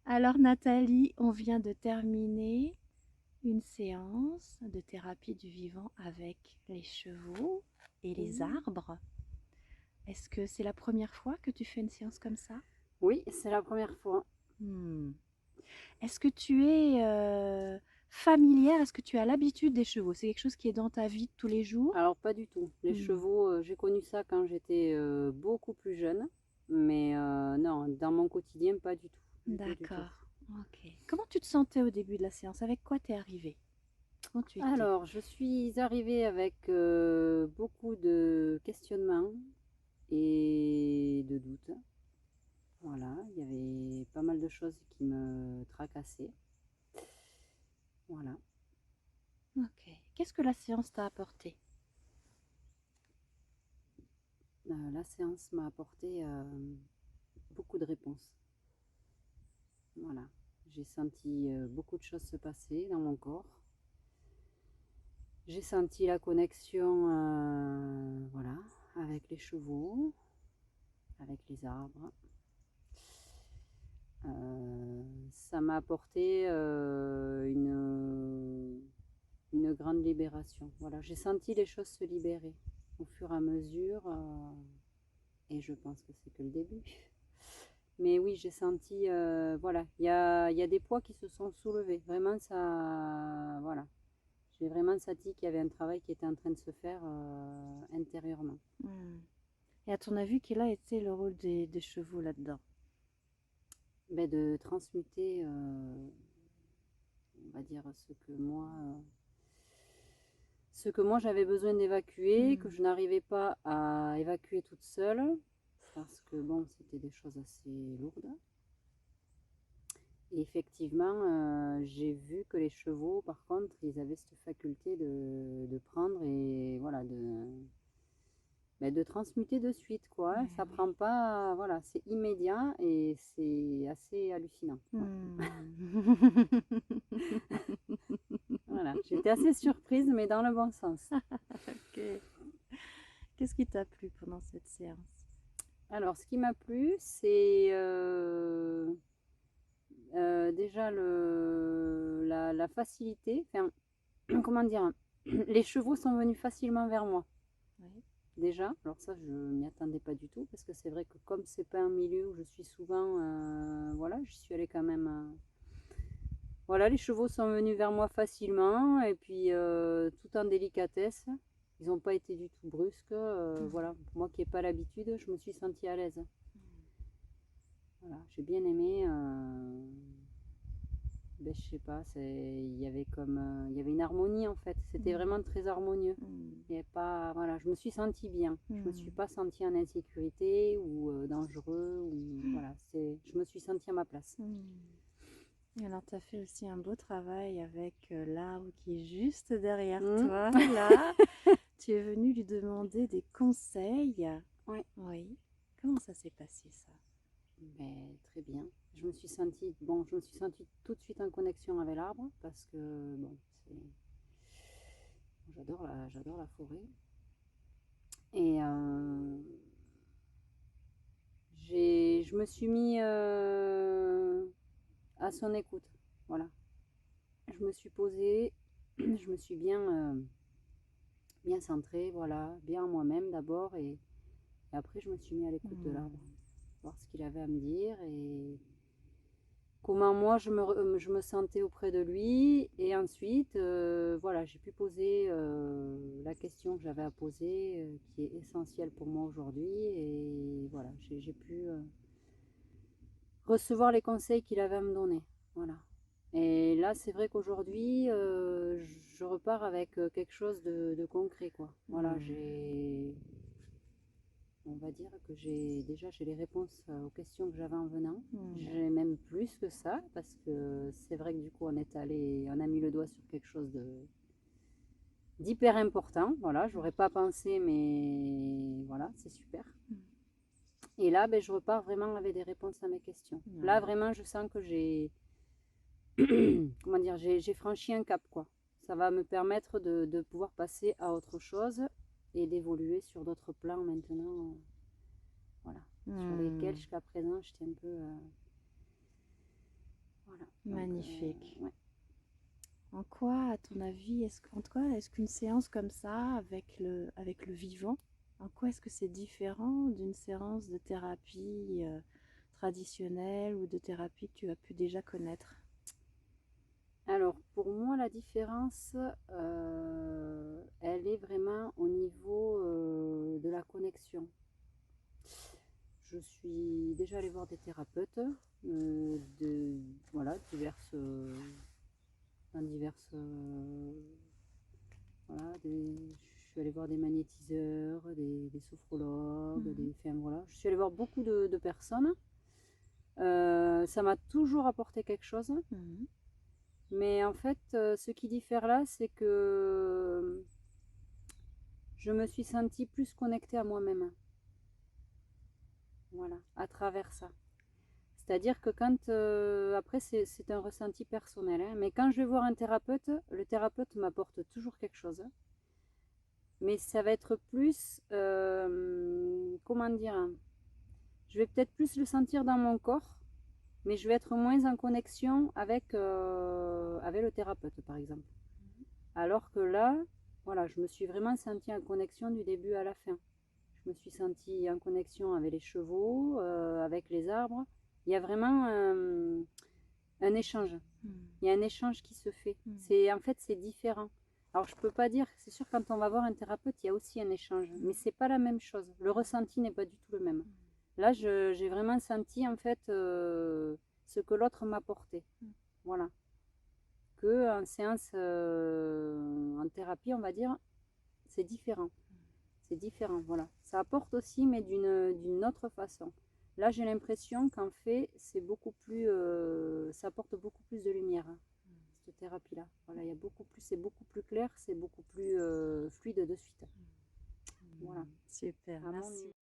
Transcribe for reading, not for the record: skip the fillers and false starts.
Alors Nathalie, on vient de terminer une séance de thérapie du vivant avec les chevaux et les Oui, arbres. Est-ce que c'est la première fois que tu fais une séance comme ça? oui, c'est la première fois. Hmm. Est-ce que tu es familière? Est-ce que tu as l'habitude des chevaux? C'est quelque chose qui est dans ta vie de tous les jours? Alors pas du tout. Les Hmm. chevaux, j'ai connu ça quand j'étais beaucoup plus jeune, mais non, dans mon quotidien, pas du tout, du tout, du tout. D'accord. Ok. Comment tu te sentais au début de la séance? Avec quoi t'es arrivée? Comment tu étais? Alors, je suis arrivée avec beaucoup de questionnements et de doutes. Voilà, il y avait pas mal de choses qui me tracassaient. Voilà. Ok. Qu'est-ce que la séance t'a apporté? La séance m'a apporté beaucoup de réponses. Voilà. J'ai senti beaucoup de choses se passer dans mon corps. J'ai senti la connexion voilà, avec les chevaux, avec les arbres. Ça m'a apporté une grande libération. Voilà, j'ai senti les choses se libérer au fur et à mesure et je pense que c'est que le début. Mais oui, j'ai senti, voilà, il y a des poids qui se sont soulevés. Vraiment, ça, voilà. J'ai vraiment senti qu'il y avait un travail qui était en train de se faire intérieurement. Hmm. Et à ton avis, quel a été le rôle des chevaux là-dedans? Ben, de transmuter, on va dire, ce que moi j'avais besoin d'évacuer, que Hmm. je n'arrivais pas à évacuer toute seule, parce que bon, c'était des choses assez lourdes. Et effectivement, j'ai vu que les chevaux, par contre, ils avaient cette faculté de prendre et voilà, de transmuter de suite, quoi. Ouais, Ça ouais. prend pas, voilà, c'est immédiat et c'est assez hallucinant. Ouais. Hmm. Voilà, j'étais assez surprise, mais dans le bon sens. Ok. Qu'est-ce qui t'a plu pendant cette séance? Alors, ce qui m'a plu, c'est déjà la facilité. Enfin, comment dire, les chevaux sont venus facilement vers moi. Oui. Déjà, alors ça, je m'y attendais pas du tout, parce que c'est vrai que comme c'est pas un milieu où je suis souvent, voilà, je suis allée quand même. Voilà, les chevaux sont venus vers moi facilement, et puis tout en délicatesse. Ils n'ont pas été du tout brusques. Hmm. Voilà, pour moi qui n'ai pas l'habitude, je me suis sentie à l'aise. Voilà, j'ai bien aimé. Ben, je sais pas, il y avait comme, il y avait une harmonie en fait. C'était Hmm. vraiment très harmonieux. Hmm. Il y avait pas, voilà, je me suis sentie bien. Je me suis Hmm. pas sentie en insécurité ou dangereux ou voilà, je me suis sentie à ma place. Hmm. Alors, tu as fait aussi un beau travail avec l'arbre qui est juste derrière Mmh. toi, là. Tu es venu lui demander des conseils. Ouais, Oui. Comment ça s'est passé, ça? ben, très bien. Je me suis sentie tout de suite en connexion avec l'arbre parce que bon, j'adore la forêt et je me suis mis à son écoute. Voilà. Je me suis posée, je me suis bien centrée, voilà, bien en moi-même d'abord, et après je me suis mis à l'écoute de Hmm. l'arbre, voir ce qu'il avait à me dire et comment moi je me sentais auprès de lui. Et ensuite, voilà, j'ai pu poser la question que j'avais à poser, qui est essentielle pour moi aujourd'hui. Et voilà, j'ai pu recevoir les conseils qu'il avait à me donner. Voilà. Et là, c'est vrai qu'aujourd'hui, je repars avec quelque chose de concret, quoi. Voilà, Hmm. on va dire que j'ai les réponses aux questions que j'avais en venant. Hmm. J'ai même plus que ça, parce que c'est vrai que du coup, on a mis le doigt sur quelque chose d'hyper important. Voilà, j'aurais pas pensé, mais voilà, c'est super. Hmm. Et là, ben, je repars vraiment avec des réponses à mes questions. Là, Ouais. vraiment, je sens que comment dire, j'ai franchi un cap, quoi. Ça va me permettre de pouvoir passer à autre chose et d'évoluer sur d'autres plans maintenant, voilà, sur lesquels Hmm. jusqu'à présent j'étais un peu, Voilà. Magnifique. Ouais. En quoi, à ton avis, est-ce qu'une séance comme ça, avec le vivant, en quoi est-ce que c'est différent d'une séance de thérapie traditionnelle ou de thérapie que tu as pu déjà connaître? Alors, pour moi, la différence, elle est vraiment au niveau de la connexion. Je suis déjà allée voir des thérapeutes, voilà, dans diverses, voilà, je suis allée voir des magnétiseurs, des sophrologues, Mhm. enfin, voilà. Je suis allée voir beaucoup de personnes. Ça m'a toujours apporté quelque chose. Mhm. Mais en fait, ce qui diffère là, c'est que je me suis sentie plus connectée à moi-même. Voilà, à travers ça. C'est-à-dire que quand, après c'est un ressenti personnel, hein, mais quand je vais voir un thérapeute, le thérapeute m'apporte toujours quelque chose. Mais ça va être plus, comment dire, je vais peut-être plus le sentir dans mon corps, mais je vais être moins en connexion avec le thérapeute, par exemple. Alors que là, voilà, je me suis vraiment sentie en connexion du début à la fin. Je me suis sentie en connexion avec les chevaux, avec les arbres. Il y a vraiment un échange. Mhm. Il y a un échange qui se fait. Mhm. En fait, c'est différent. Alors, je peux pas dire, c'est sûr, quand on va voir un thérapeute, il y a aussi un échange, mais c'est pas la même chose. Le ressenti n'est pas du tout le même. Là, j'ai vraiment senti en fait ce que l'autre m'apportait. Voilà. Que en séance, en thérapie, on va dire, c'est différent. C'est différent, voilà. Ça apporte aussi, mais d'une autre façon. Là, j'ai l'impression qu'en fait, c'est beaucoup plus, ça apporte beaucoup plus de lumière, hein, cette thérapie-là. Voilà, il y a beaucoup plus, c'est beaucoup plus clair, c'est beaucoup plus fluide de suite. Voilà. Super, À mon merci. niveau.